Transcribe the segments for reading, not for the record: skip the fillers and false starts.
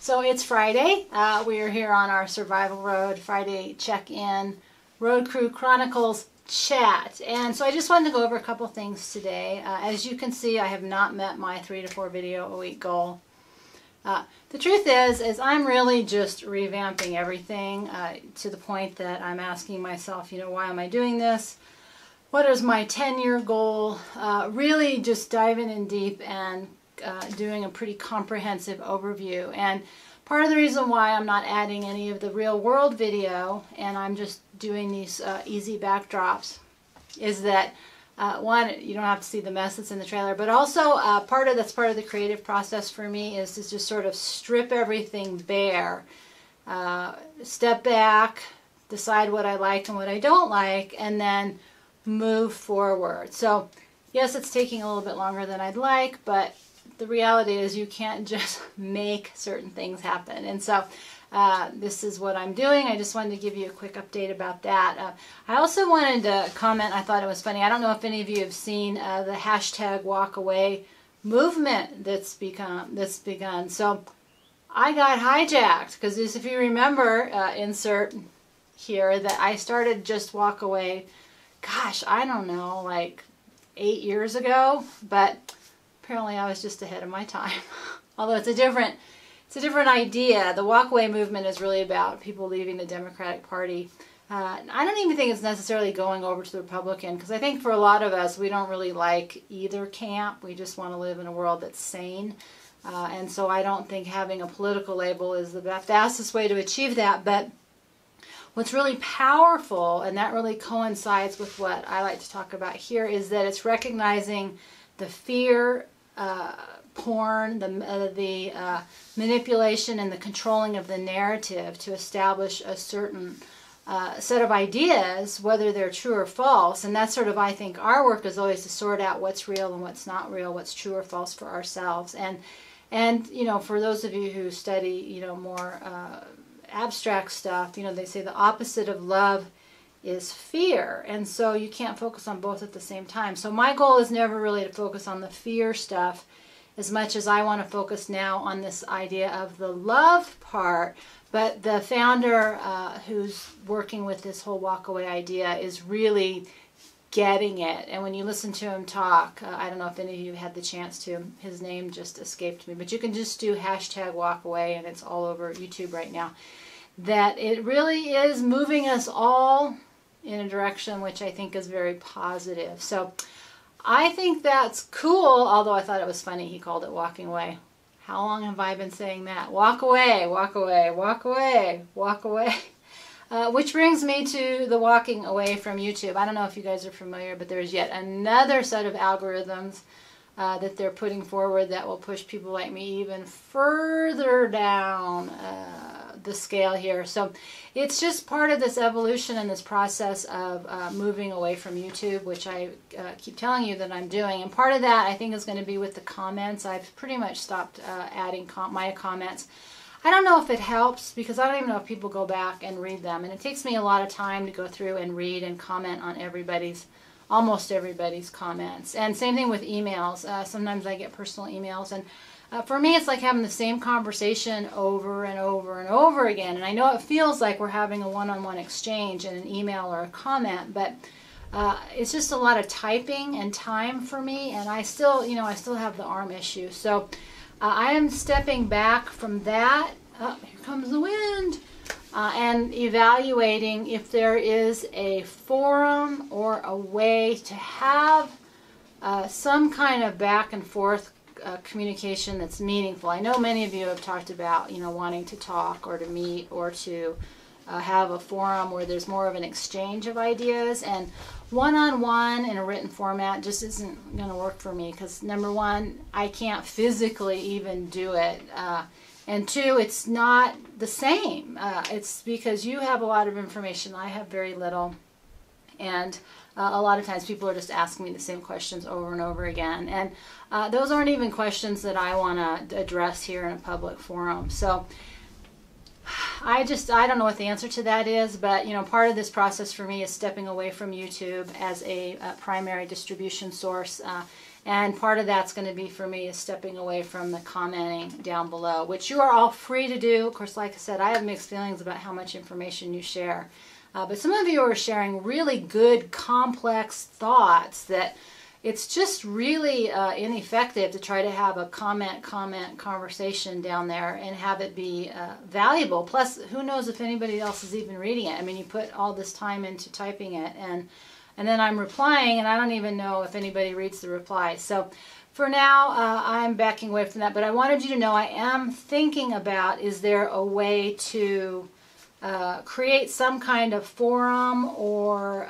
So it's Friday. We are here on our Survival Road Friday check-in Road Crew Chronicles chat. And so I just wanted to go over a couple things today. As you can see, I have not met my 3 to 4 video a week goal. The truth is I'm really just revamping everything to the point that I'm asking myself, why am I doing this? What is my 10-year goal? Really just diving in deep and doing a pretty comprehensive overview. And part of the reason why I'm not adding any of the real world video and I'm just doing these easy backdrops is that one, you don't have to see the mess that's in the trailer, but also part of the creative process for me is to just sort of strip everything bare, step back, decide what I like and what I don't like, and then move forward. So yes, it's taking a little bit longer than I'd like, but the reality is you can't just make certain things happen. And so this is what I'm doing. I just wanted to give you a quick update about that. I also wanted to comment, I thought it was funny, I don't know if any of you have seen the hashtag walkaway movement that's begun. So I got hijacked because if you remember, insert here, that I started just walkaway, gosh, I don't know, like 8 years ago, but apparently I was just ahead of my time. Although it's a different idea. The walkaway movement is really about people leaving the Democratic Party. I don't even think it's necessarily going over to the Republican, because I think for a lot of us, we don't really like either camp. We just want to live in a world that's sane. And so I don't think having a political label is the fastest way to achieve that. But what's really powerful, and that really coincides with what I like to talk about here, is that it's recognizing the fear, porn, the manipulation and the controlling of the narrative to establish a certain set of ideas, whether they're true or false. And that's sort of, I think, our work is always to sort out what's real and what's not real, what's true or false for ourselves. And for those of you who study, more abstract stuff, they say the opposite of love is fear, and so you can't focus on both at the same time. So my goal is never really to focus on the fear stuff as much as I want to focus now on this idea of the love part. But the founder who's working with this whole walkaway idea is really getting it. And when you listen to him talk, I don't know if any of you had the chance to, his name just escaped me, but you can just do hashtag walkaway and it's all over YouTube right now. That it really is moving us all in a direction which I think is very positive. So I think that's cool, although I thought it was funny he called it walking away. How long have I been saying that? Walk away, walk away, walk away, walk away. Which brings me to the walking away from YouTube. I don't know if you guys are familiar, but there's yet another set of algorithms that they're putting forward that will push people like me even further down the scale here. So it's just part of this evolution and this process of moving away from YouTube, which I keep telling you that I'm doing. And part of that I think is going to be with the comments. I've pretty much stopped adding my comments. I don't know if it helps, because I don't even know if people go back and read them. And it takes me a lot of time to go through and read and comment on almost everybody's comments. And same thing with emails. Sometimes I get personal emails, and for me it's like having the same conversation over and over and over again. And I know it feels like we're having a one-on-one exchange in an email or a comment, but it's just a lot of typing and time for me, and I still have the arm issue. So I am stepping back from that. Oh, here comes the wind. And evaluating if there is a forum or a way to have some kind of back and forth communication that's meaningful. I know many of you have talked about, wanting to talk or to meet or to have a forum where there's more of an exchange of ideas, and one-on-one in a written format just isn't going to work for me, because number one, I can't physically even do it. And two, it's not the same. It's because you have a lot of information, I have very little, and a lot of times people are just asking me the same questions over and over again. And those aren't even questions that I want to address here in a public forum. So I don't know what the answer to that is, but part of this process for me is stepping away from YouTube as a primary distribution source And part of that's going to be for me is stepping away from the commenting down below, which you are all free to do. Of course, like I said, I have mixed feelings about how much information you share. But some of you are sharing really good, complex thoughts that it's just really ineffective to try to have a comment conversation down there and have it be valuable. Plus, who knows if anybody else is even reading it. I mean, you put all this time into typing it, and then I'm replying, and I don't even know if anybody reads the reply. So for now, I'm backing away from that. But I wanted you to know I am thinking about, is there a way to create some kind of forum or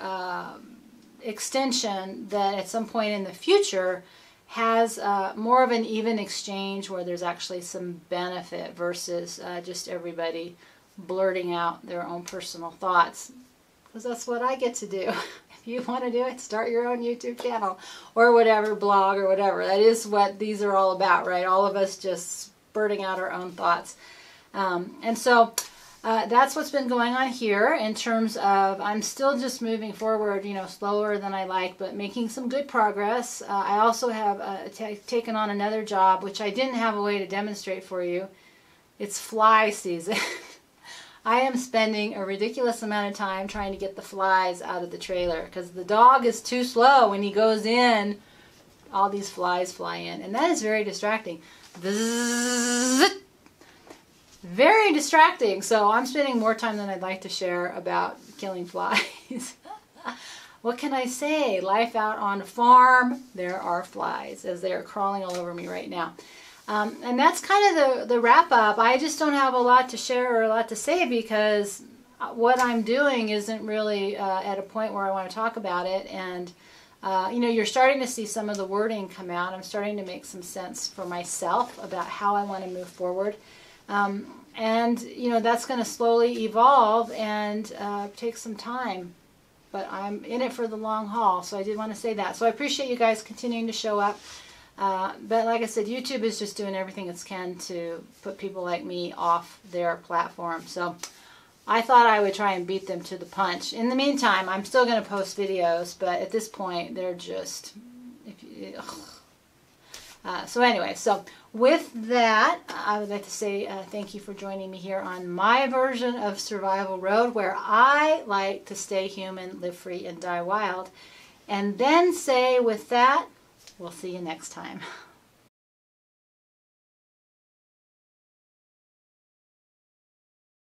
extension that at some point in the future has more of an even exchange where there's actually some benefit versus just everybody blurting out their own personal thoughts. Because that's what I get to do. If you want to do it, start your own YouTube channel or whatever, blog or whatever. That is what these are all about, right? All of us just spurting out our own thoughts. And so that's what's been going on here in terms of, I'm still just moving forward, you know, slower than I like, but making some good progress. I also have taken on another job, which I didn't have a way to demonstrate for you. It's fly season. I am spending a ridiculous amount of time trying to get the flies out of the trailer because the dog is too slow. When he goes in, all these flies fly in, and that is very distracting. Very distracting. So I'm spending more time than I'd like to share about killing flies. What can I say? Life out on a farm, there are flies as they are crawling all over me right now. And that's kind of the wrap up. I just don't have a lot to share or a lot to say because what I'm doing isn't really at a point where I want to talk about it. And, you know, you're starting to see some of the wording come out. I'm starting to make some sense for myself about how I want to move forward. And, you know, that's going to slowly evolve and take some time. But I'm in it for the long haul, so I did want to say that. So I appreciate you guys continuing to show up. But like I said, YouTube is just doing everything it can to put people like me off their platform. So I thought I would try and beat them to the punch. In the meantime, I'm still going to post videos, but at this point, they're just... So anyway, so with that, I would like to say thank you for joining me here on my version of Survival Road, where I like to stay human, live free, and die wild. And then say with that, we'll see you next time.